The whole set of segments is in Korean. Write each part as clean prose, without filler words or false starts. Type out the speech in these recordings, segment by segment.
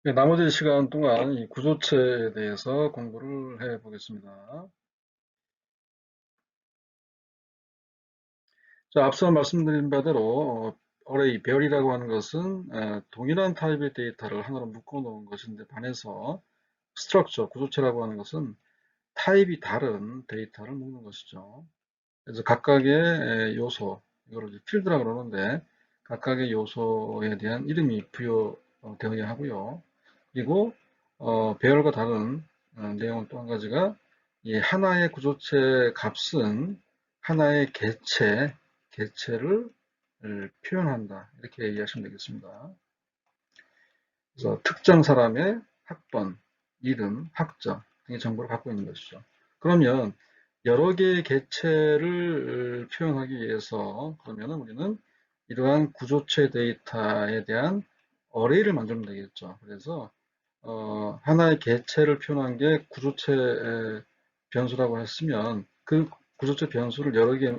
네, 나머지 시간 동안 이 구조체에 대해서 공부를 해 보겠습니다. 자, 앞서 말씀드린 바대로 어레이, 배열이라고 하는 것은 동일한 타입의 데이터를 하나로 묶어 놓은 것인데 반해서 스트럭처, 구조체라고 하는 것은 타입이 다른 데이터를 묶는 것이죠. 그래서 각각의 요소, 이거를 이제 필드라고 그러는데 각각의 요소에 대한 이름이 부여되어야 하고요. 그리고 배열과 다른 내용은 또 한 가지가 이 하나의 구조체 값은 하나의 개체를 표현한다. 이렇게 이해하시면 되겠습니다. 그래서 특정 사람의 학번, 이름, 학점 등의 정보를 갖고 있는 것이죠. 그러면 여러 개의 개체를 표현하기 위해서 그러면 우리는 이러한 구조체 데이터에 대한 어레이를 만들면 되겠죠. 그래서 하나의 개체를 표현한 게 구조체 변수라고 했으면 그 구조체 변수를 여러 개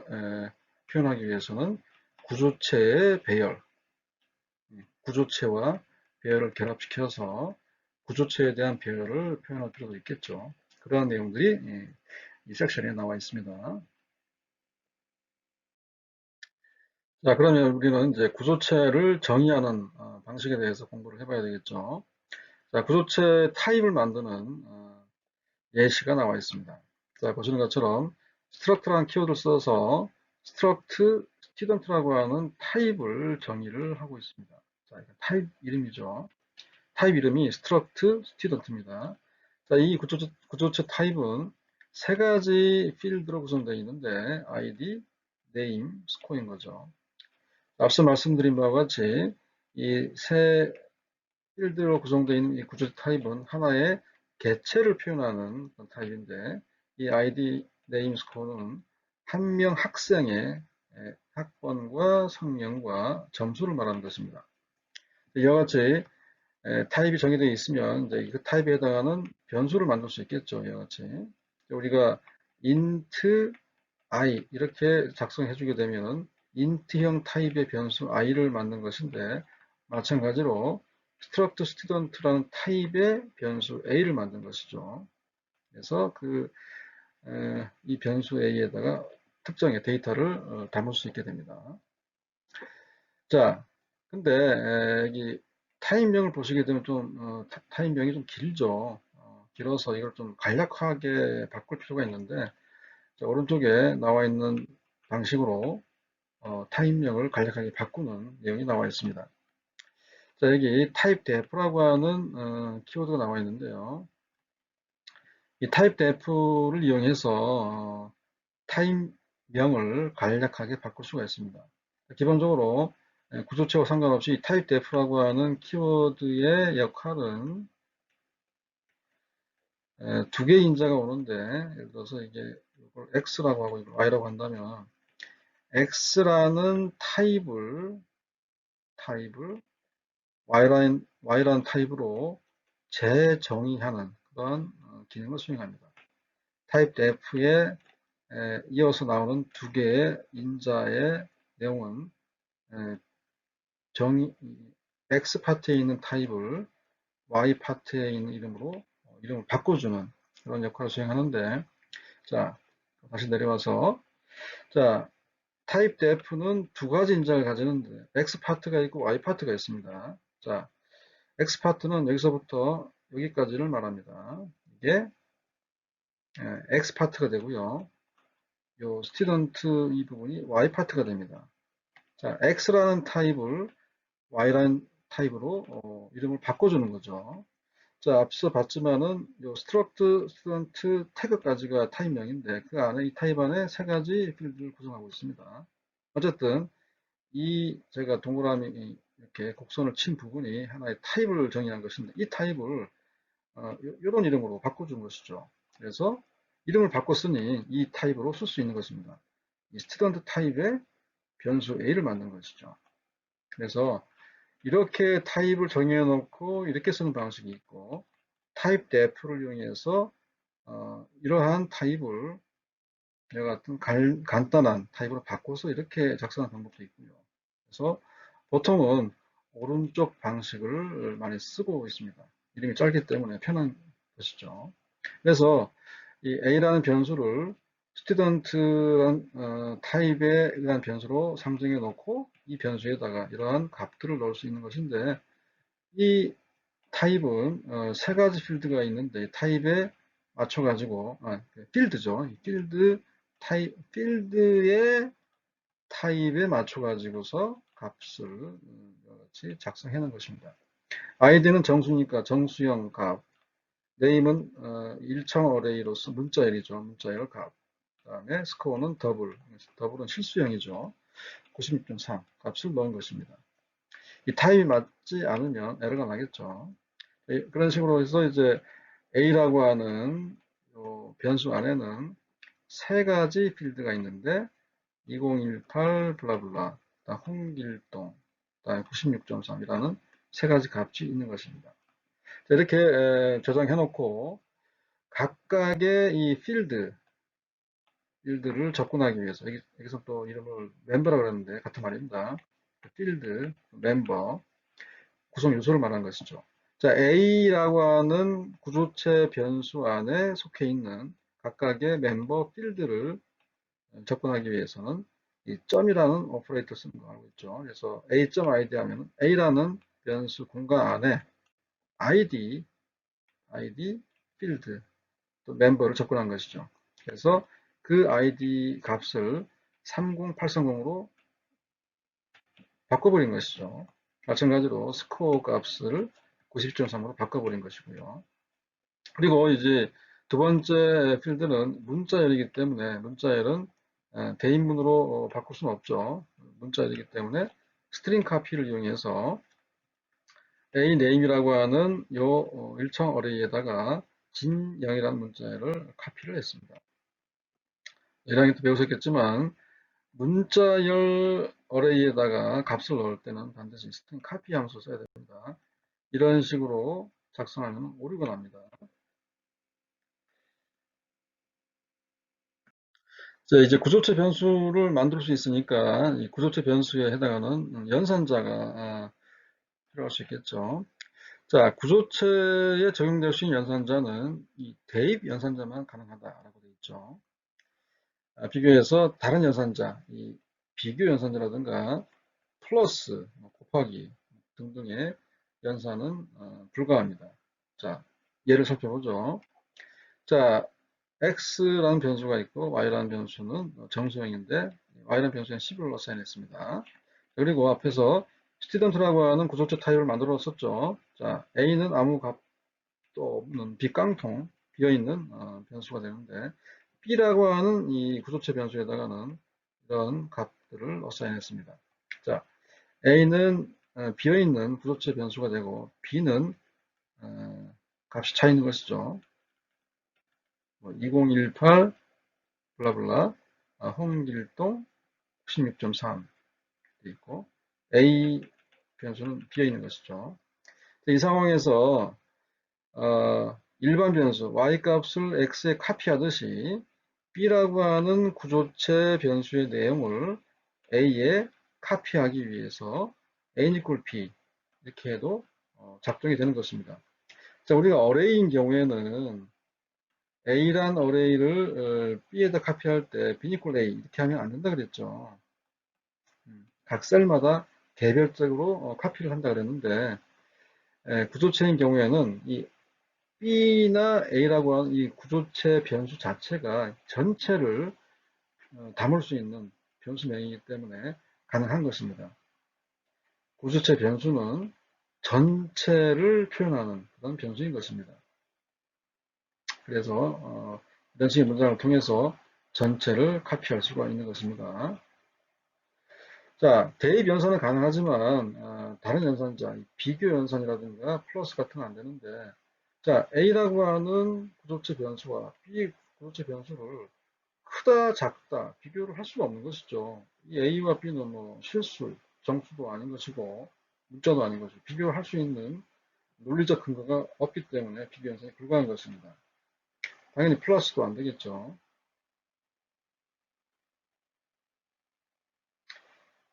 표현하기 위해서는 구조체의 배열, 구조체와 배열을 결합시켜서 구조체에 대한 배열을 표현할 필요가 있겠죠. 그러한 내용들이 이 섹션에 나와 있습니다. 자, 그러면 우리는 이제 구조체를 정의하는 방식에 대해서 공부를 해봐야 되겠죠. 자, 구조체 타입을 만드는 예시가 나와 있습니다. 자, 보시는 것처럼 struct라는 키워드를 써서 struct student라고 하는 타입을 정의를 하고 있습니다. 자, 타입 이름이죠. 타입 이름이 struct student입니다. 자, 이 구조체 타입은 세 가지 필드로 구성되어 있는데 id, name, score인 거죠. 앞서 말씀드린 바와 같이 이 세 필드로 구성되어 있는 이 구조체 타입은 하나의 개체를 표현하는 타입인데 이 id, name, score는 한 명 학생의 학번과 성명과 점수를 말하는 것입니다. 이와 같이 타입이 정의되어 있으면 이제 그 타입에 해당하는 변수를 만들 수 있겠죠. 이와 같이 우리가 int i 이렇게 작성해 주게 되면 int형 타입의 변수 i를 만든 것인데 마찬가지로 struct student라는 타입의 변수 a를 만든 것이죠. 그래서 이 변수 a에다가 특정의 데이터를 담을 수 있게 됩니다. 자, 근데 이 타입명을 보시게 되면 좀 타입명이 좀 길죠. 길어서 이걸 좀 간략하게 바꿀 필요가 있는데 자, 오른쪽에 나와 있는 방식으로 타입명을 간략하게 바꾸는 내용이 나와 있습니다. 자, 여기 typedef라고 하는 키워드가 나와 있는데요. 이 typedef를 이용해서 타입명을 간략하게 바꿀 수가 있습니다. 기본적으로 구조체와 상관없이 typedef라고 하는 키워드의 역할은 두 개의 인자가 오는데 예를 들어서 이게 이걸 x라고 하고 이걸 y라고 한다면 x라는 타입을 y라는 타입으로 재정의하는 그런 기능을 수행합니다. 타입 def에 이어서 나오는 두 개의 인자의 내용은 정의 x 파트에 있는 타입을 y 파트에 있는 이름으로 이름을 바꿔주는 그런 역할을 수행하는데 자 다시 내려와서 자 타입 def는 두 가지 인자를 가지는데 x 파트가 있고 y 파트가 있습니다. 자 x 파트는 여기서부터 여기까지를 말합니다. 이게 x 파트가 되고요. 요 스튜던트 이 부분이 y 파트가 됩니다. 자, x라는 타입을 y라는 타입으로 이름을 바꿔주는 거죠. 자, 앞서 봤지만은 요 struct, student, 태그까지가 타입명인데 그 안에 이 타입 안에 세 가지 필드를 구성하고 있습니다. 어쨌든 이 제가 동그라미 이렇게 곡선을 친 부분이 하나의 타입을 정의한 것인데 이 타입을 이런 이름으로 바꿔준 것이죠. 그래서 이름을 바꿨으니 이 타입으로 쓸 수 있는 것입니다. 이 스튜던트 타입의 변수 a를 만든 것이죠. 그래서 이렇게 타입을 정해 놓고 이렇게 쓰는 방식이 있고 타입 def를 이용해서 이러한 타입을 내가 같은 간단한 타입으로 바꿔서 이렇게 작성하는 방법도 있고요. 그래서 보통은 오른쪽 방식을 많이 쓰고 있습니다. 이름이 짧기 때문에 편한 것이죠. 그래서 이 a라는 변수를 student라는 타입에 의한 변수로 상정해 놓고 이 변수에다가 이러한 값들을 넣을 수 있는 것인데, 이 타입은 세 가지 필드가 있는데 타입에 맞춰 가지고 필드죠. 필드 타입 필드의 타입에 맞춰 가지고서 값을 같이 작성해 놓은 것입니다. id는 정수니까 정수형 값, name은 일정 어레이로서 문자열이죠. 문자열 값. 그다음에 스코어는 더블은 실수형이죠. 96.3 값을 넣은 것입니다. 이 타입이 맞지 않으면 에러가 나겠죠. 그런 식으로 해서 이제 A라고 하는 변수 안에는 세 가지 필드가 있는데 2018 블라블라, 홍길동, 96.3이라는 세 가지 값이 있는 것입니다. 이렇게 저장해 놓고 각각의 이 필드를 접근하기 위해서, 여기서 또 이름을 멤버라고 그랬는데 같은 말입니다. 필드, 멤버, 구성 요소를 말하는 것이죠. 자, A라고 하는 구조체 변수 안에 속해 있는 각각의 멤버 필드를 접근하기 위해서는 이 점이라는 오퍼레이터 쓰는 거 알고 있죠. 그래서 A.id 하면 A라는 변수 공간 안에 ID 필드, 또 멤버를 접근한 것이죠. 그래서 그 ID 값을 30830으로 바꿔버린 것이죠. 마찬가지로 스코어 값을 92.3으로 바꿔버린 것이고요. 그리고 이제 두 번째 필드는 문자열이기 때문에 문자열은 대인문으로 바꿀 수는 없죠. 문자열이기 때문에 스트링 카피를 이용해서 a name이라고 하는 요 일정 어레이에다가 진0이라는 문자열을 카피를 했습니다. 1학년 때 배우셨겠지만 문자열 어레이에다가 값을 넣을 때는 반드시 스트링 카피 함수 써야 됩니다. 이런 식으로 작성하면 오류가 납니다. 자, 이제 구조체 변수를 만들 수 있으니까 이 구조체 변수에 해당하는 연산자가 필요할 수 있겠죠. 자, 구조체에 적용될 수 있는 연산자는 이 대입 연산자만 가능하다라고 되어 있죠. 비교해서 다른 연산자, 이 비교 연산자라든가 플러스, 곱하기 등등의 연산은 불가합니다. 자, 예를 살펴보죠. 자, x라는 변수가 있고 y라는 변수는 정수형인데 y라는 변수에 11을 어사인했습니다. 그리고 앞에서 student라고 하는 구조체 타입을 만들었었죠. 자, a는 아무 값도 없는 빈깡통 비어있는 변수가 되는데 b라고 하는 이 구조체 변수에다가는 이런 값들을 어사인했습니다. 자, a는 비어있는 구조체 변수가 되고 b는 값이 차 있는 것이죠. 2018 블라블라 홍길동 16.3 있고 A 변수는 비어 있는 것이죠. 이 상황에서 일반 변수 y 값을 x에 카피하듯이 b라고 하는 구조체 변수의 내용을 a에 카피하기 위해서 a equal b 이렇게 해도 작동이 되는 것입니다. 자, 우리가 어레이인 경우에는 A란 어레이를 B에다 카피할 때 B equal A 이렇게 하면 안 된다 그랬죠. 각 셀마다 개별적으로 카피를 한다 그랬는데 구조체인 경우에는 이 B나 A라고 하는 이 구조체 변수 자체가 전체를 담을 수 있는 변수명이기 때문에 가능한 것입니다. 구조체 변수는 전체를 표현하는 그런 변수인 것입니다. 그래서 이런 식의 문장을 통해서 전체를 카피할 수가 있는 것입니다. 자, 대입 연산은 가능하지만 다른 연산자, 비교 연산이라든가 플러스 같은 건 안 되는데, 자, A라고 하는 구조체 변수와 B 구조체 변수를 크다, 작다 비교를 할 수가 없는 것이죠. 이 A와 B는 뭐 실수, 정수도 아닌 것이고 문자도 아닌 것이고 비교를 할 수 있는 논리적 근거가 없기 때문에 비교 연산이 불가한 것입니다. 당연히 플러스도 안 되겠죠.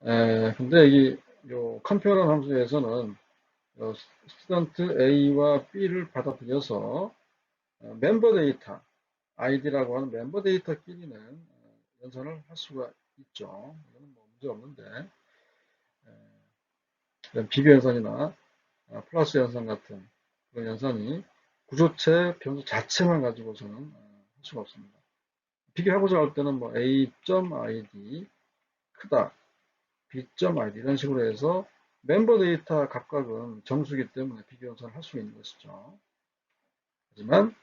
근데 이 컴페어라는 함수에서는 스튜던트 A와 B를 받아들여서 멤버 데이터, 아이디라고 하는 멤버 데이터끼리는 연산을 할 수가 있죠. 이거는 뭐 문제 없는데 비교 연산이나 플러스 연산 같은 그런 연산이 구조체 변수 자체만 가지고서는 할 수가 없습니다. 비교하고자 할 때는 뭐 A.id 크다, B.id 이런 식으로 해서 멤버 데이터 각각은 정수이기 때문에 비교 연산을 할 수 있는 것이죠. 하지만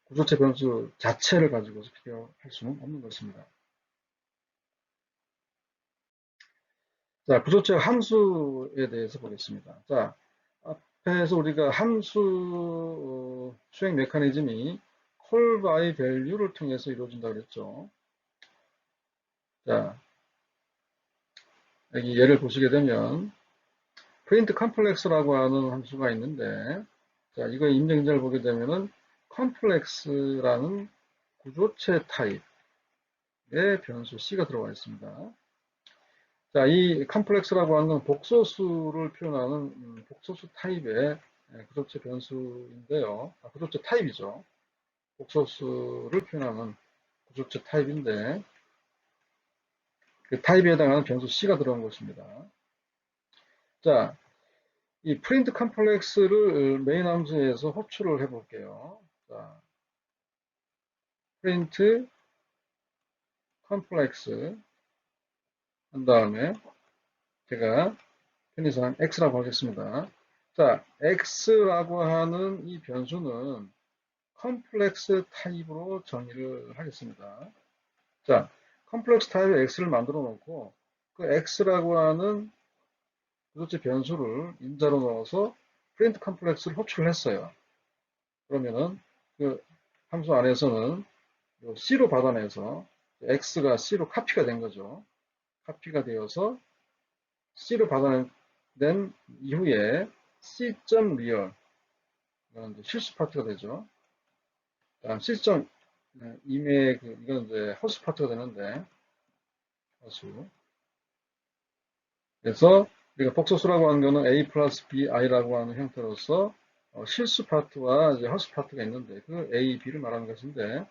구조체 변수 자체를 가지고서 비교할 수는 없는 것입니다. 자, 구조체 함수에 대해서 보겠습니다. 자, 앞에서 우리가 함수 수행 메커니즘이 call by value를 통해서 이루어진다고 그랬죠. 자, 여기 예를 보시게 되면 print complex라고 하는 함수가 있는데, 자, 이거 입력자를 보게 되면은 complex라는 구조체 타입의 변수 C가 들어가 있습니다. 자, 이 컴플렉스라고 하는 건 복소수를 표현하는 복소수 타입의 구조체 변수인데요. 구조체 타입이죠. 복소수를 표현하는 구조체 타입인데 그 타입에 해당하는 변수 C가 들어간 것입니다. 자, 이 프린트 컴플렉스를 메인 함수에서 호출을 해볼게요. 자, 프린트 컴플렉스 한 다음에 제가 편의상 X라고 하겠습니다. 자, X라고 하는 이 변수는 컴플렉스 타입으로 정의를 하겠습니다. 자, 컴플렉스 타입의 X를 만들어 놓고 그 X라고 하는 구조체 변수를 인자로 넣어서 프린트 컴플렉스를 호출을 했어요. 그러면은 그 함수 안에서는 C로 받아내서 X가 C로 카피가 된 거죠. 카피가 되어서 C로 받아낸 이후에 C.real 이건 실수 파트가 되죠. 다음 C.im의 이건 이제 허수 파트가 되는데 허수. 그래서 우리가 복소수라고 하는 거는 A 플러스 BI라고 하는 형태로서 실수 파트와 이제 허수 파트가 있는데 그 A, B를 말하는 것인데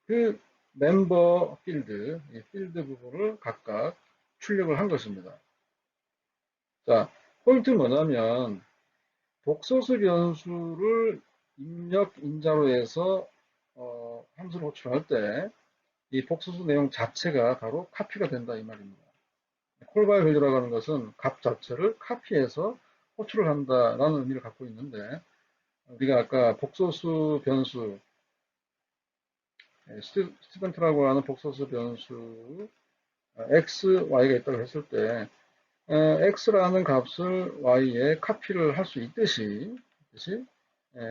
그 멤버 필드, 이 필드 부분을 각각 출력을 한 것입니다. 자, 포인트는 뭐냐면 복소수 변수를 입력 인자로 해서 함수를 호출할 때 이 복소수 내용 자체가 바로 카피가 된다 이 말입니다. 콜바이 밸류라고 하는 것은 값 자체를 카피해서 호출을 한다라는 의미를 갖고 있는데 우리가 아까 복소수 변수 스튜던트라고 하는 복소수 변수 x, y가 있다고 했을 때 x라는 값을 y에 카피를 할 수 있듯이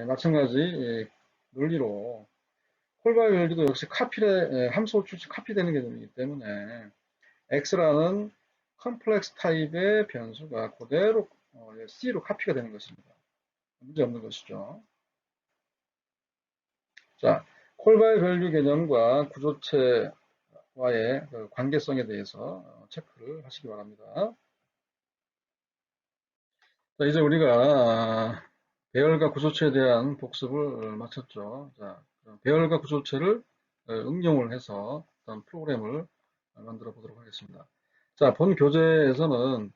마찬가지 논리로 콜바이 밸류도 역시 카피를 함수 호출 시 카피되는 개념이기 때문에 x라는 컴플렉스 타입의 변수가 그대로 C로 카피가 되는 것입니다. 문제 없는 것이죠. 자, 콜바이 밸류 개념과 구조체와의 그 관계성에 대해서 체크를 하시기 바랍니다. 자, 이제 우리가 배열과 구조체에 대한 복습을 마쳤죠. 자, 배열과 구조체를 응용을 해서 어떤 프로그램을 만들어 보도록 하겠습니다. 자, 본 교재에서는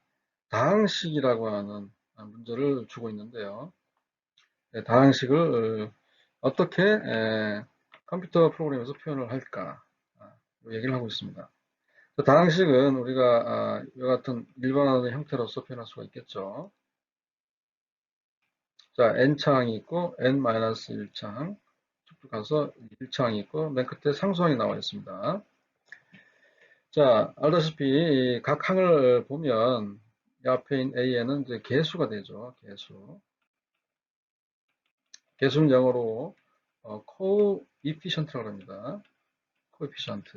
다항식이라고 하는 문제를 주고 있는데요. 다항식을 어떻게 컴퓨터 프로그램에서 표현을 할까 얘기를 하고 있습니다. 다항식은 우리가 이와 같은 일반화된 형태로서 표현할 수가 있겠죠. 자, n차항이 있고 n-1창 쭉쭉 가서 1창이 있고 맨 끝에 상수항이 나와 있습니다. 자, 알다시피 각 항을 보면 이 앞에 있는 a에는 이제 개수가 되죠. 개수. 개수는 영어로 coefficient라고 합니다. coefficient.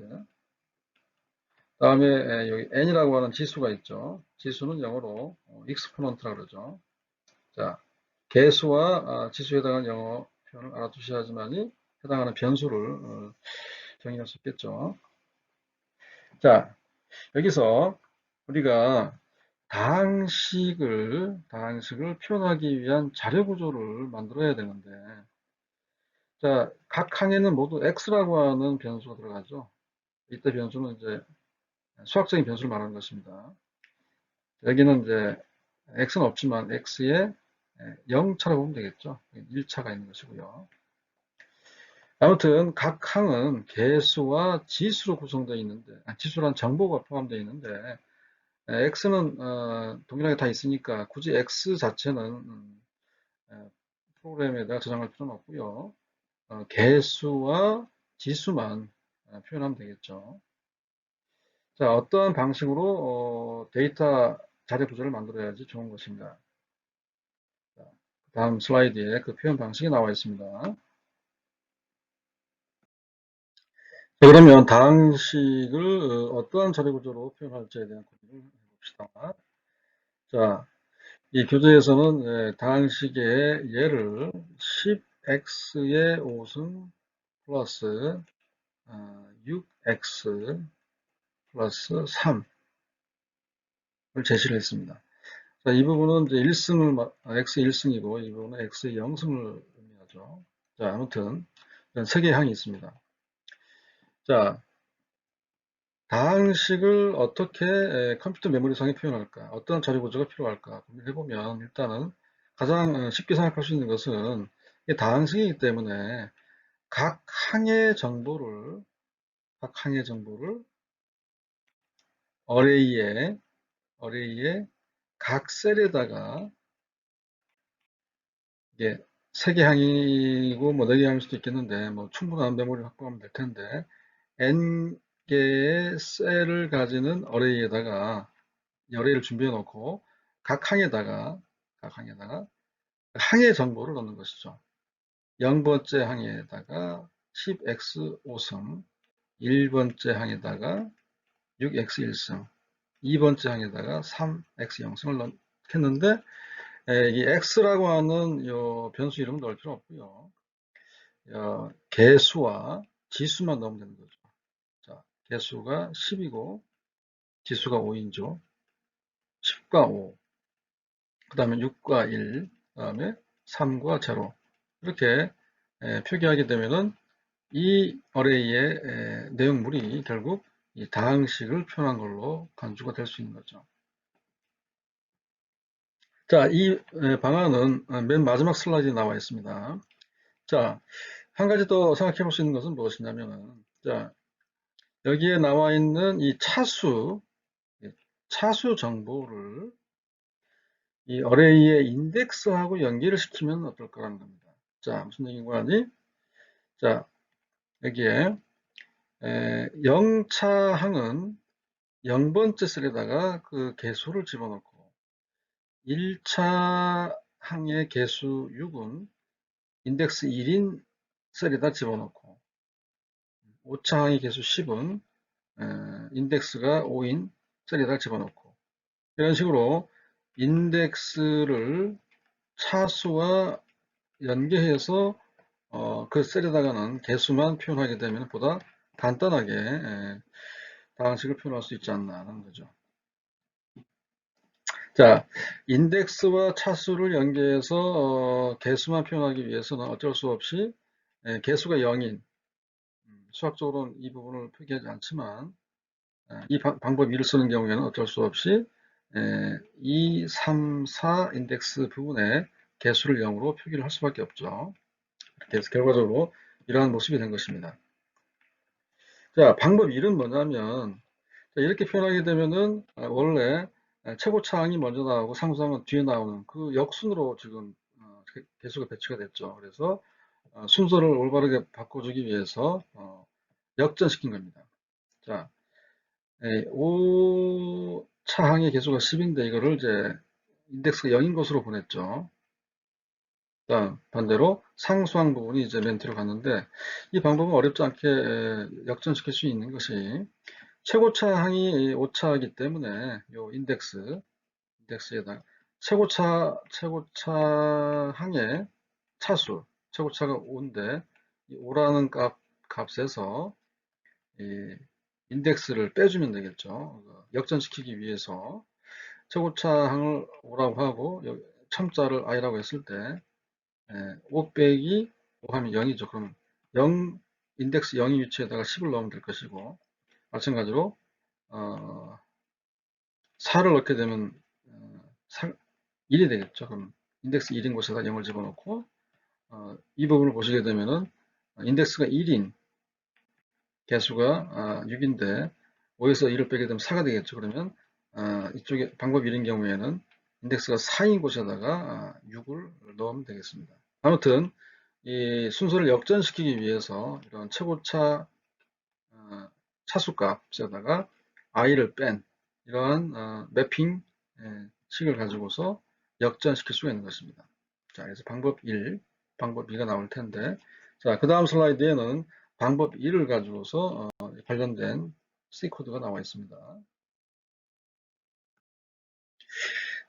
다음에 여기 n이라고 하는 지수가 있죠. 지수는 영어로 exponent라고 그러죠. 자, 개수와 지수에 해당하는 영어 표현을 알아두셔야지만이 해당하는 변수를 정의할 수 있겠죠. 자, 여기서 우리가 다항식을 표현하기 위한 자료 구조를 만들어야 되는데, 자, 각 항에는 모두 x라고 하는 변수가 들어가죠. 이때 변수는 이제 수학적인 변수를 말하는 것입니다. 여기는 이제 x는 없지만 x에 0차라고 보면 되겠죠. 1차가 있는 것이고요. 아무튼 각 항은 개수와 지수로 구성되어 있는데, 지수란 정보가 포함되어 있는데, x는 동일하게 다 있으니까 굳이 x 자체는 프로그램에다가 저장할 필요는 없고요. 개수와 지수만 표현하면 되겠죠. 자, 어떠한 방식으로 데이터 자료 구조를 만들어야지 좋은 것인가. 자, 다음 슬라이드에 그 표현 방식이 나와 있습니다. 자, 그러면 다항식을 어떠한 자료 구조로 표현할지에 대한 고민을 해봅시다. 자, 이 교재에서는 다항식의 예를 10x의 5승 플러스 6x 플러스 3을 제시를 했습니다. 자, 이 부분은 이제 1승을, x 1승이고, 이 부분은 x 0승을 의미하죠. 자, 아무튼, 이런 세 개의 항이 있습니다. 자, 다항식을 어떻게 컴퓨터 메모리상에 표현할까? 어떤 자료 구조가 필요할까? 고민해보면, 일단은 가장 쉽게 생각할 수 있는 것은, 이게 다항식이기 때문에 각 항의 정보를, 어레이에 각 셀에다가 이게 3개 항이고 뭐 4개 항일 수도 있겠는데 뭐 충분한 메모리를 확보하면 될 텐데 n개의 셀을 가지는 어레이를 준비해 놓고 각 항에다가 항의 정보를 넣는 것이죠. 0번째 항에다가 10x 5승, 1번째 항에다가 6x 1승, 2번째 항에다가 3x 0승을 넣겠는데 이 x라고 하는 요 변수 이름은 넣을 필요 없고요. 개수와 지수만 넣으면 되는 거죠. 자, 개수가 10이고 지수가 5인조. 10과 5, 그 다음에 6과 1, 그 다음에 3과 제로. 이렇게 표기하게 되면은 이 어레이의 내용물이 결국 이 다항식을 표현한 걸로 간주가 될 수 있는 거죠. 자, 이 방안은 맨 마지막 슬라이드에 나와 있습니다. 자, 한 가지 더 생각해 볼 수 있는 것은 무엇이냐면은, 자, 여기에 나와 있는 이 차수 정보를 이 어레이의 인덱스하고 연결을 시키면 어떨까라는 겁니다. 자, 무슨 얘기인가 하니? 자, 여기에 0차 항은 0번째 셀에다가 그 개수를 집어넣고 1차 항의 개수 6은 인덱스 1인 셀에다 집어넣고 5차 항의 개수 10은 인덱스가 5인 셀에다 집어넣고 이런 식으로 인덱스를 차수와 연계해서 그 셀에다가는 개수만 표현하게 되면 보다 간단하게 다항식을 표현할 수 있지 않나 하는 거죠. 자, 인덱스와 차수를 연계해서 개수만 표현하기 위해서는 어쩔 수 없이 개수가 0인 수학적으로는 이 부분을 표기하지 않지만 이 방법 1을 쓰는 경우에는 어쩔 수 없이 2, 3, 4 인덱스 부분에 개수를 0으로 표기를 할 수밖에 없죠. 그래서 결과적으로 이러한 모습이 된 것입니다. 자, 방법 1은 뭐냐면 이렇게 표현하게 되면은 원래 최고차항이 먼저 나오고 상수항은 뒤에 나오는 그 역순으로 지금 개수가 배치가 됐죠. 그래서 순서를 올바르게 바꿔주기 위해서 역전시킨 겁니다. 자, 5차항의 개수가 10인데 이거를 이제 인덱스가 0인 것으로 보냈죠. 자, 반대로 상수항 부분이 이제 맨 뒤로 갔는데 이 방법은 어렵지 않게 역전시킬 수 있는 것이 최고차 항이 5차이기 때문에 요 인덱스에다가 최고차 항의 차수, 최고차가 5인데 이 5라는 값에서 이 인덱스를 빼주면 되겠죠. 역전시키기 위해서 최고차항을 5라고 하고 여기 첨자를 i라고 했을 때 5 빼기 5 하면 0이죠. 그럼 0 인덱스 0이 위치에다가 10을 넣으면 될 것이고, 마찬가지로 4를 넣게 되면 1이 되겠죠. 그럼 인덱스 1인 곳에다 0을 집어넣고, 이 부분을 보시게 되면은 인덱스가 1인 개수가 6인데 5에서 1을 빼게 되면 4가 되겠죠. 그러면 이쪽에 방법 1인 경우에는 인덱스가 4인 곳에다가 6을 넣으면 되겠습니다. 아무튼 이 순서를 역전시키기 위해서 이런 최고차 차수값에다가 i를 뺀 이러한 매핑 식을 가지고서 역전시킬 수가 있는 것입니다. 자, 그래서 방법 1, 방법 2가 나올 텐데, 자, 그 다음 슬라이드에는 방법 1을 가지고서 관련된 C 코드가 나와 있습니다.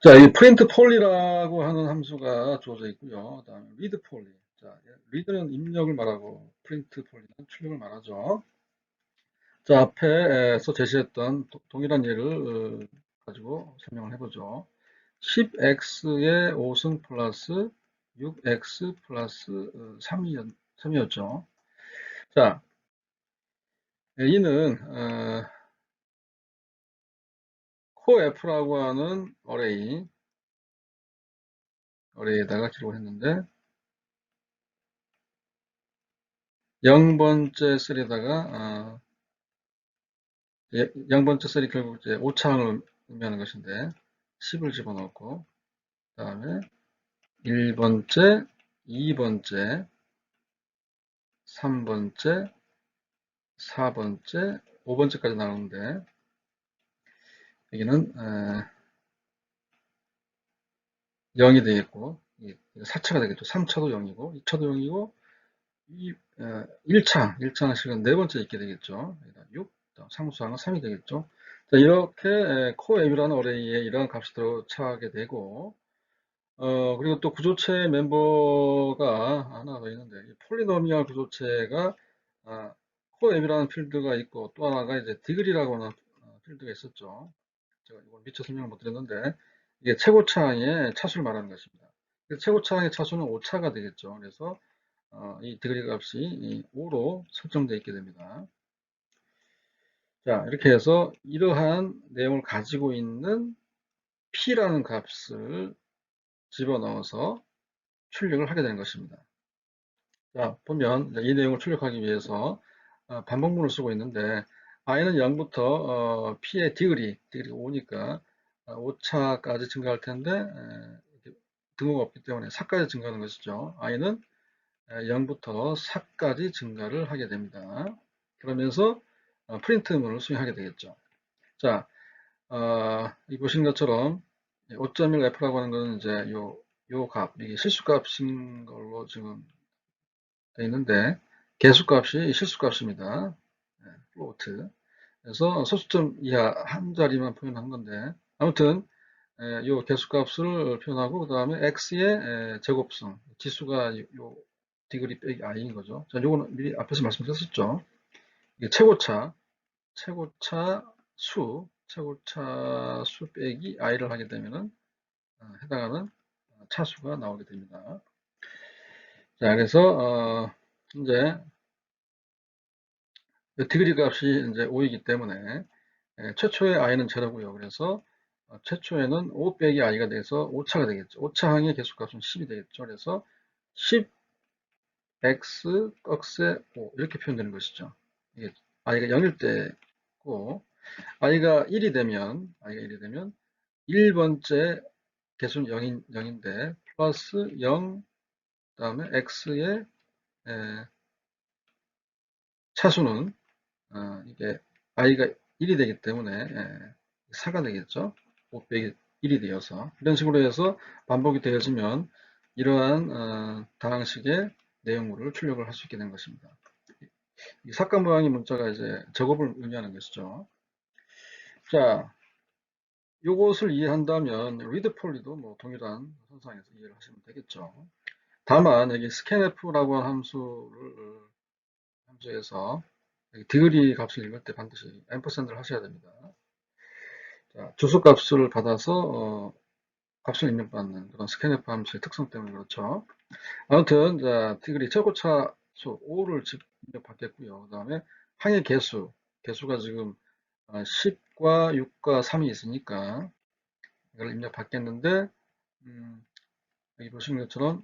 자, 이 print poly라고 하는 함수가 주어져 있고요. 그 다음에 read poly. 자, read는 입력을 말하고 print poly는 출력을 말하죠. 자, 앞에서 제시했던 동일한 예를 가지고 설명을 해보죠. 10x의 5승 플러스 6x 플러스 3이었죠. 자, 이는 coF라고 하는 어레이에다가 기록을 했는데 0번째 셀에다가 0번째 셀이 결국 이제 오차항을 의미하는 것인데 10을 집어넣고 그 다음에 1번째, 2번째, 3번째, 4번째, 5번째까지 나오는데 여기는 0이 되겠고 4차가 되겠죠. 3차도 0이고 2차도 0이고 1차식은 네 번째 있게 되겠죠. 6, 상수항은 3이 되겠죠. 자, 이렇게 coAb라는 어레이에 이러한 값이 들어차게 되고 그리고 또 구조체 멤버가 하나 더 있는데 폴리노미얼 구조체가 coAb라는 필드가 있고 또 하나가 이제 degree라고 하는 필드가 있었죠. 제가 이걸 미처 설명을 못 드렸는데 이게 최고차항의 차수를 말하는 것입니다. 그래서 최고차항의 차수는 5차가 되겠죠. 그래서 이 degree 값이 5로 설정되어 있게 됩니다. 자, 이렇게 해서 이러한 내용을 가지고 있는 p라는 값을 집어넣어서 출력을 하게 되는 것입니다. 자, 보면 이 내용을 출력하기 위해서 반복문을 쓰고 있는데 i는 0부터 p의 degree가 5니까 5차까지 증가할 텐데 등호가 없기 때문에 4까지 증가하는 것이죠. i는 0부터 4까지 증가를 하게 됩니다. 그러면서 프린트문을 수행하게 되겠죠. 자, 이 보시는 것처럼 5.1f라고 하는 것은 이제 요 값, 이게 실수값인 걸로 지금 되어 있는데 개수값이 실수값입니다. 플로트. 그래서 소수점 이하 한 자리만 표현한 건데 아무튼 요 개수값을 표현하고 그 다음에 x의 제곱성 지수가 요 디그리 빼기 i인 거죠. 자, 요거는 미리 앞에서 말씀드렸었죠. 이게 최고차 수 빼기 i를 하게 되면은 해당하는 차수가 나오게 됩니다. 자, 그래서 이제 디그리 값이 이제 5이기 때문에 최초의 i는 제로고요. 그래서 최초에는 5 빼기 i가 돼서 5차가 되겠죠. 5차항의 개수값은 10이 되겠죠. 그래서 10x 꺽쇠 5 이렇게 표현되는 것이죠. 이게 i가 0일 때고 i가 1이 되면 1번째 개수는 0인데 플러스 0 그다음에 x의 차수는 이게 i가 1이 되기 때문에 4가 되겠죠. 5 빼기 1이 되어서 이런 식으로 해서 반복이 되어지면 이러한 다항식의 내용물을 출력을 할 수 있게 된 것입니다. 이 삭감 모양의 문자가 이제 작업을 의미하는 것이죠. 자, 요것을 이해한다면 read poly도 뭐 동일한 선상에서 이해를 하시면 되겠죠. 다만 여기 scanf라고 하는 함수에서 디그리 값을 읽을 때 반드시 앰퍼샌드를 하셔야 됩니다. 자, 주소값을 받아서 값을 입력받는 그런 스캔F 함수의 특성 때문에 그렇죠. 아무튼 자, 디그리 최고차 수 5를 입력받겠고요. 그 다음에 항의 개수가 지금 10과 6과 3이 있으니까 이걸 입력받겠는데 여기 보시는 것처럼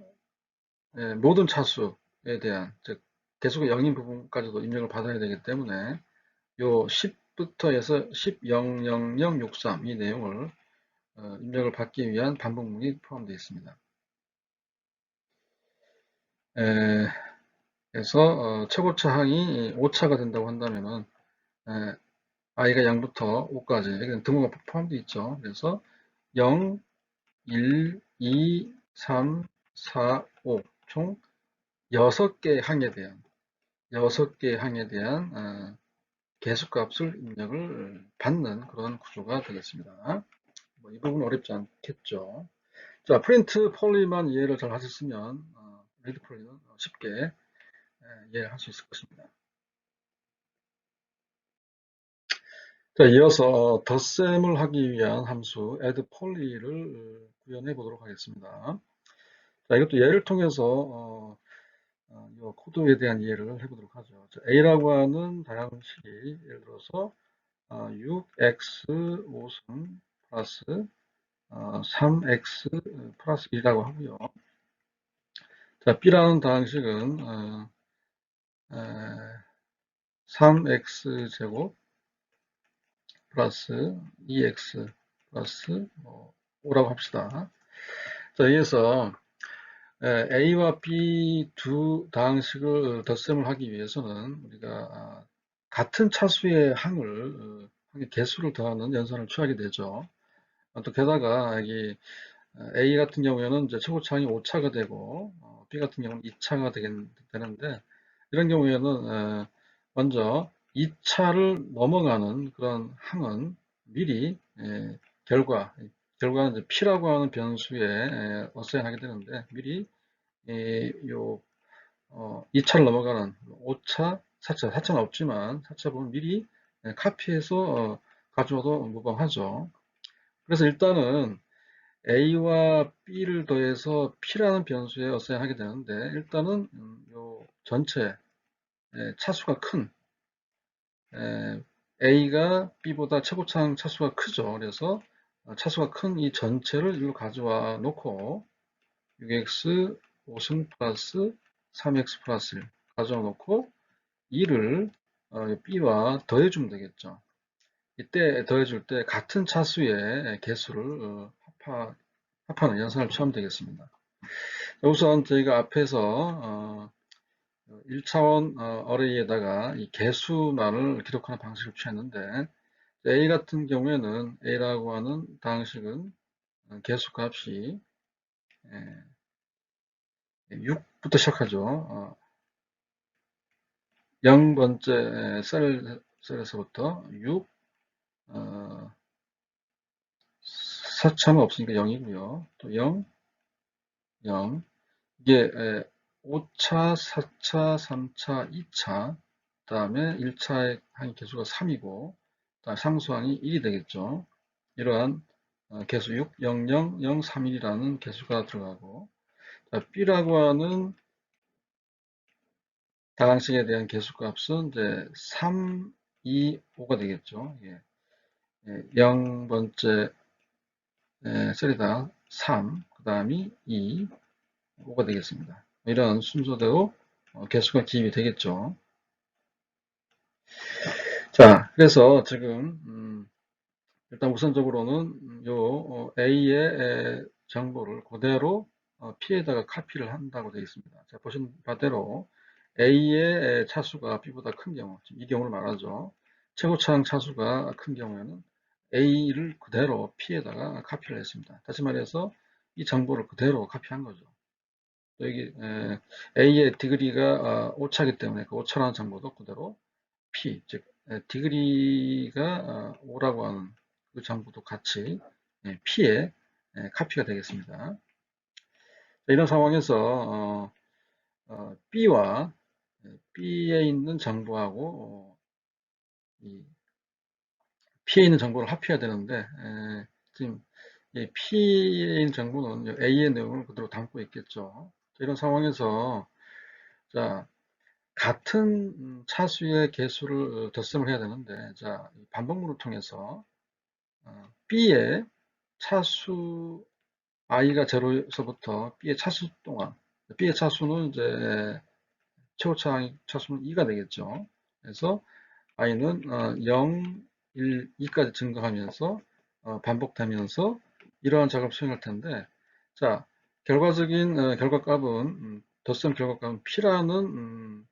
모든 차수에 대한 즉 개수가 0인 부분까지도 입력을 받아야 되기 때문에 요 10부터 해서 10, 0, 0, 0, 6, 3 이 내용을 입력을 받기 위한 반복문이 포함되어 있습니다. 그래서 최고차 항이 5차가 된다고 한다면은 i가 0부터 5까지 여기는 등호가 포함되어 있죠. 그래서 0, 1, 2, 3, 4, 5 총 6개의 항에 대한 개수값을 입력을 받는 그런 구조가 되겠습니다. 이 부분 어렵지 않겠죠. 자, 프린트 폴리만 이해를 잘 하셨으면 리드 폴리는 쉽게 이해할 수 있을 것입니다. 자, 이어서 덧셈을 하기 위한 함수 add poly를 구현해 보도록 하겠습니다. 자, 이것도 예를 통해서 이 코드에 대한 이해를 해보도록 하죠. 자, a라고 하는 다양식이 예를 들어서 6x 5승 플러스 3x 플러스 1이라고 하고요. 자, b라는 다항식은 3x 제곱 플러스 2x 플러스 5라고 합시다. 자, 여기서 A와 B 두 다항식을 덧셈을 하기 위해서는 우리가 같은 차수의 항의 개수를 더하는 연산을 취하게 되죠. 또 게다가 여기 A 같은 경우에는 이제 최고차항이 5차가 되고 B 같은 경우는 2차가 되는데 이런 경우에는 먼저 2차를 넘어가는 그런 항은 미리 결과는 이제 P라고 하는 변수에 어사인하게 되는데 미리 요 2차를 넘어가는 5차, 4차는 없지만 4차 부분 미리 카피해서 가져와도 무방하죠. 그래서 일단은 A와 B를 더해서 P라는 변수에 어사인하게 되는데 일단은 요 전체 차수가 큰 A가 B보다 최고차항 차수가 크죠. 그래서 차수가 큰 이 전체를 일로 가져와 놓고 6x 5승 플러스 3x 플러스 1 가져와 놓고 2를 B와 더해주면 되겠죠. 이때 더해줄 때 같은 차수의 개수를 합하는 연산을 취하면 되겠습니다. 우선 저희가 앞에서 1차원 어레이에다가 이 개수만을 기록하는 방식을 취했는데 A 같은 경우에는 A라고 하는 다항식은 개수값이 6부터 시작하죠. 0번째 셀에서부터 6, 4차는 없으니까 0이고요. 또 0, 0. 이게 5차, 4차, 3차, 2차, 그 다음에 1차의 항의 개수가 3이고, 상수항이 1이 되겠죠. 이러한 개수 6, 0, 0, 0, 3, 1이라는 개수가 들어가고, B라고 하는 다항식에 대한 개수값은 이제 3, 2, 5가 되겠죠. 0번째 셀에다 3, 그 다음이 2, 5가 되겠습니다. 이런 순서대로 개수가 기입이 되겠죠. 자, 그래서 지금 일단 우선적으로는 요 A의 정보를 그대로 P에다가 카피를 한다고 되어 있습니다. 자, 보신 바대로 A의 차수가 B보다 큰 경우, 이 경우를 말하죠. 최고차항 차수가 큰 경우에는 A를 그대로 P에다가 카피를 했습니다. 다시 말해서 이 정보를 그대로 카피한 거죠. 또 여기 A의 디그리가 5차이기 때문에 그 5차라는 정보도 그대로 P, 즉 디그리가 5라고 하는 그 정보도 같이 P에 카피가 되겠습니다. 이런 상황에서 B와 B에 있는 정보하고 이 P에 있는 정보를 합해야 되는데 지금 이 P에 있는 정보는 A의 내용을 그대로 담고 있겠죠. 이런 상황에서 자 같은 차수의 개수를 덧셈을 해야 되는데 자 반복문을 통해서 B의 차수 i가 0에서부터 B의 차수 동안 B의 차수는 이제 최고차 차수는 2가 되겠죠. 그래서 i는 0, 1, 2까지 증가하면서 반복되면서 이러한 작업을 수행할 텐데 자 결과적인 결과값은 덧셈 결과값은 p라는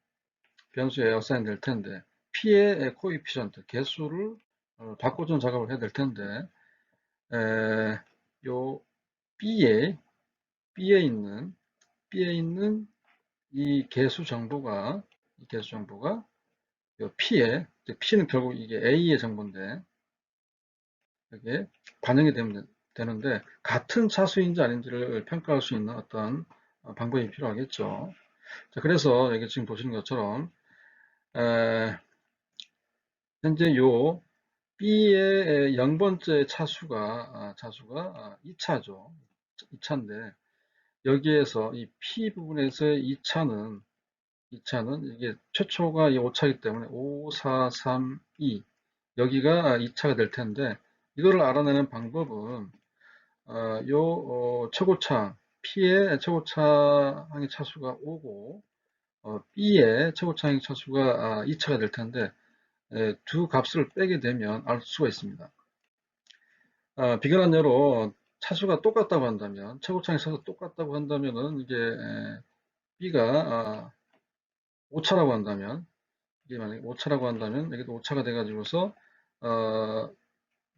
변수에 어사인 될 텐데 p의 코에피션트 개수를 바꿔주는 작업을 해야 될 텐데 요 B에 있는 이 개수 정보가 요 P는 결국 이게 A의 정보인데 이게 반영이 되는데 같은 차수인지 아닌지를 평가할 수 있는 어떤 방법이 필요하겠죠. 자, 그래서 여기 지금 보시는 것처럼 현재 요 B의 0번째 차수가 2차죠. 2차인데 여기에서 이 P 부분에서의 2차는 이게 최초가 이 5차이기 때문에 5, 4, 3, 2 여기가 2차가 될 텐데 이거를 알아내는 방법은 최고차 P의 최고차항의 차수가 5고 B의 최고차항의 차수가 2차가 될 텐데 두 값을 빼게 되면 알 수가 있습니다. 비근한 예로 차수가 똑같다고 한다면 최고차항의 차수가 똑같다고 한다면은 이게 B가 5차라고 한다면 이게 만약에 5차라고 한다면 여기도 5차가 돼가지고서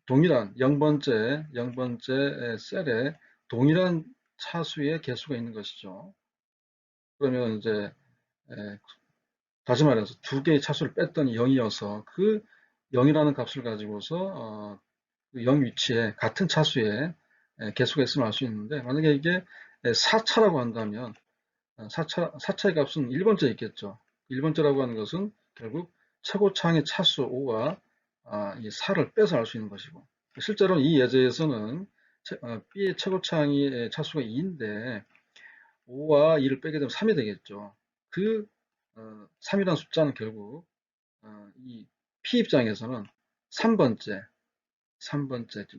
동일한 0번째 셀에 동일한 차수의 개수가 있는 것이죠. 그러면 이제 다시 말해서 두 개의 차수를 뺐더니 0이어서 그 0이라는 값을 가지고서 그 0 위치에 같은 차수의 개수가 있으면 알 수 있는데 만약에 이게 4차라고 한다면 4차의 값은 1번째 있겠죠. 1번째라고 하는 것은 결국 최고차항의 차수 5와 이 4를 빼서 알 수 있는 것이고 실제로 이 예제에서는 B의 최고차항의 차수가 2인데 5와 2를 빼게 되면 3이 되겠죠. 그 3이라는 숫자는 결국 이 P 입장에서는 3번째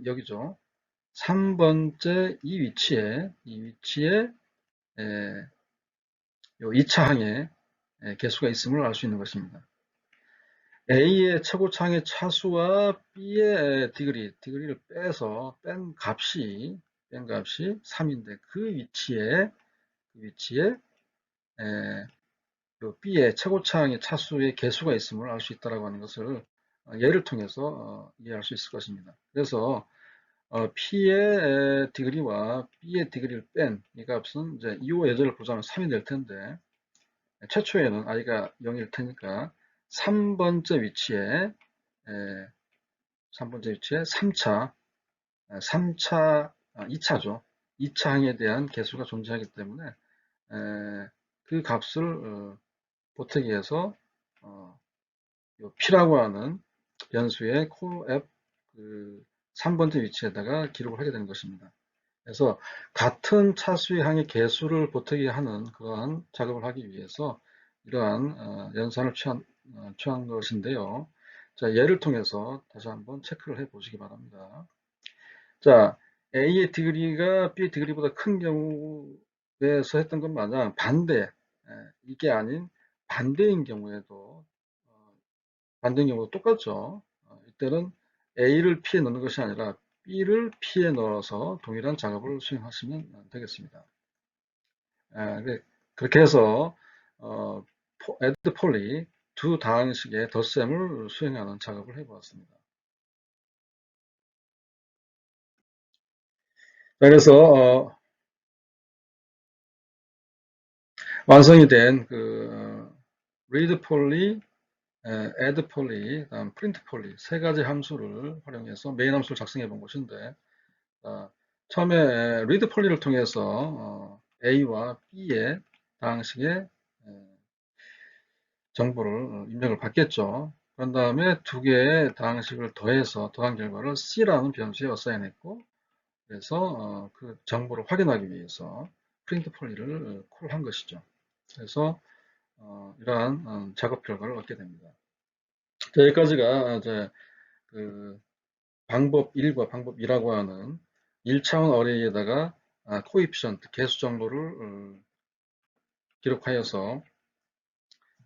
여기죠. 3번째 이 위치에 요 2차항의 개수가 있음을 알 수 있는 것입니다. A의 최고차항의 차수와 B의 디그리를 뺀 값이 3인데 그 위치에 요 B의 최고차항의 차수의 개수가 있음을 알 수 있다고 하는 것을 예를 통해서 이해할 수 있을 것입니다. 그래서 P의 디그리와 B의 디그리를 뺀 이 값은 이제 2호 예제를 보자면 3이 될 텐데 최초에는 i가 0일 테니까 3번째 위치에 3차 2차죠. 2차항에 대한 개수가 존재하기 때문에 그 값을 보태기 위해서 P라고 하는 변수의 coF 그 3번째 위치에다가 기록을 하게 되는 것입니다. 그래서 같은 차수의 항의 개수를 보태게 하는 그러한 작업을 하기 위해서 이러한 연산을 취한 것인데요. 자, 예를 통해서 다시 한번 체크를 해 보시기 바랍니다. 자, A의 디그리가 B의 디그리보다 큰 경우에서 했던 것 마냥 이게 아닌 반대인 경우에도 똑같죠. 이때는 A를 P에 넣는 것이 아니라 B를 P에 넣어서 동일한 작업을 수행하시면 되겠습니다. 그렇게 해서 add poly 두 다항식의 덧셈을 수행하는 작업을 해보았습니다. 그래서 완성이 된 그 read poly, add poly, 다음 print poly 세 가지 함수를 활용해서 메인 함수를 작성해 본 것인데 처음에 read poly를 통해서 A와 B의 다항식의 정보를 입력을 받겠죠. 그런 다음에 두 개의 다항식을 더해서 더한 결과를 C라는 변수에 어사인했고, 그래서 그 정보를 확인하기 위해서 프린트 폴리를 콜한 것이죠. 그래서 이러한 작업 결과를 얻게 됩니다. 자, 여기까지가 이제 그 방법 1과 방법 2라고 하는 1차원 어레이에다가 코에피션트 개수 정보를 기록하여서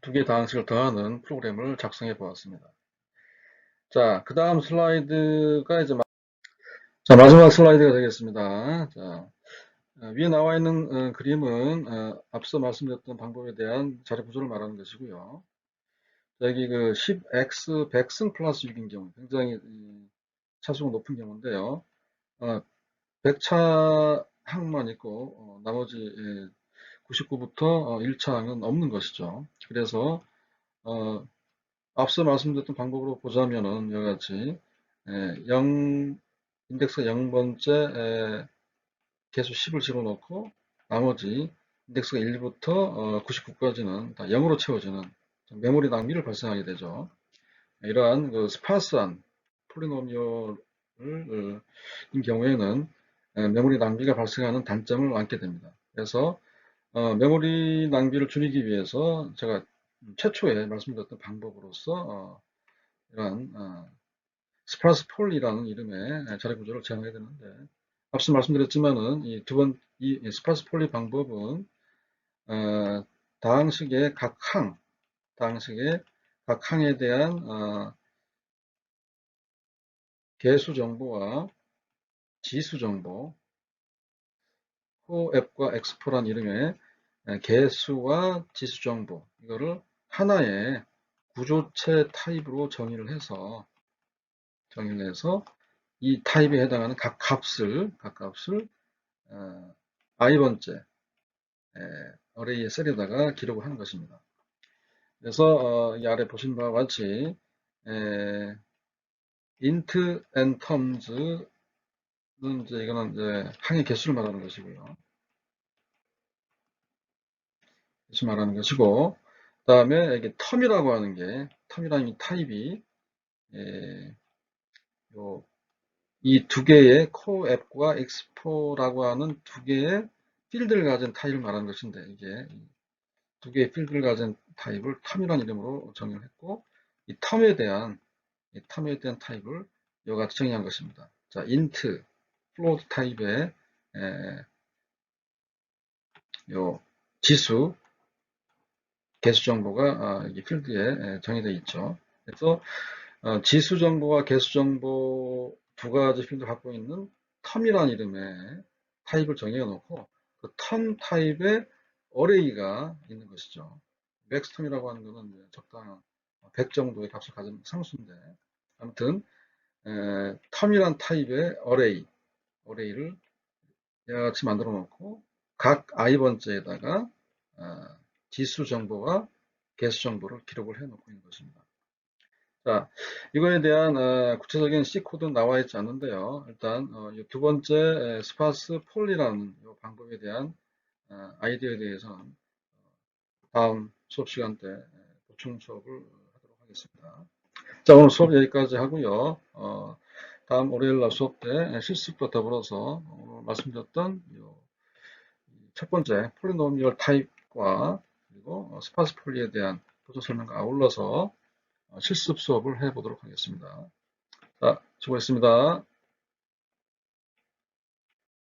두 개의 다항식을 더하는 프로그램을 작성해 보았습니다. 자, 그 다음 슬라이드가 이제 마지막 슬라이드가 되겠습니다. 자, 위에 나와 있는 그림은 앞서 말씀드렸던 방법에 대한 자료 구조를 말하는 것이고요. 여기 그 10x 100승 플러스 6인 경우 굉장히 차수가 높은 경우인데요. 100차 항만 있고 나머지 99부터 1차 항은 없는 것이죠. 그래서 앞서 말씀드렸던 방법으로 보자면은 여기 같이 0 인덱스가 0번째 개수 10을 집어넣고 나머지 인덱스가 1부터 99까지는 다 0으로 채워지는 메모리 낭비를 발생하게 되죠. 이러한 그 스파스한 폴리노미얼을 인 경우에는 메모리 낭비가 발생하는 단점을 안게 됩니다. 그래서 메모리 낭비를 줄이기 위해서 제가 최초에 말씀드렸던 방법으로서 이러한 스파스 폴이라는 이름의 자리 구조를 제안하게 되는데, 앞서 말씀드렸지만은 이 스파스 폴리 방법은 다항식의 각 항에 대한 개수 정보와 지수 정보, 코앱과 엑스포란 이름의 개수와 지수 정보, 이거를 하나의 구조체 타입으로 정의를 해서 이 타입에 해당하는 각 값을 i번째 어레이의 셀에다가 기록을 하는 것입니다. 그래서 이 아래 보신 바와 같이 int and terms는 이거는 이제 항의 개수를 말하는 것이고요. 개수 말하는 것이고, 그다음에 이게 텀이라고 하는 게 텀이라는 이 타입이 이 두 개의 코앱과 엑스포라고 하는 두 개의 필드를 가진 타입을 말하는 것인데, 이게 두 개의 필드를 가진 타입을 텀이라는 이름으로 정의를 했고, 이 텀에 대한 타입을 이와 같이 정의한 것입니다. 자, int, float 타입의 요 지수, 개수 정보가 이 필드에 정의되어 있죠. 그래서 지수 정보와 개수 정보 두 가지 필드를 갖고 있는 텀이라는 이름의 타입을 정해 놓고 그 텀 타입의 어레이가 있는 것이죠. 맥스텀이라고 하는 것은 적당한 100 정도의 값을 가진 상수인데, 아무튼 텀이란 타입의 어레이를 이와 같이 만들어 놓고 각 i번째에다가 지수 정보와 개수 정보를 기록을 해 놓고 있는 것입니다. 자, 이거에 대한 구체적인 C 코드는 나와 있지 않는데요. 일단 두 번째 스파스 폴리라는 방법에 대한 아이디어에 대해서는 다음 수업 시간 때 보충 수업을 하도록 하겠습니다. 자, 오늘 수업 여기까지 하고요. 다음 월요일 날 수업 때 실습과 더불어서 오늘 말씀드렸던 첫 번째 폴리노미얼 타입과 그리고 스파스 폴리에 대한 보조 설명과 아울러서 실습 수업을 해보도록 하겠습니다. 자, 수고했습니다.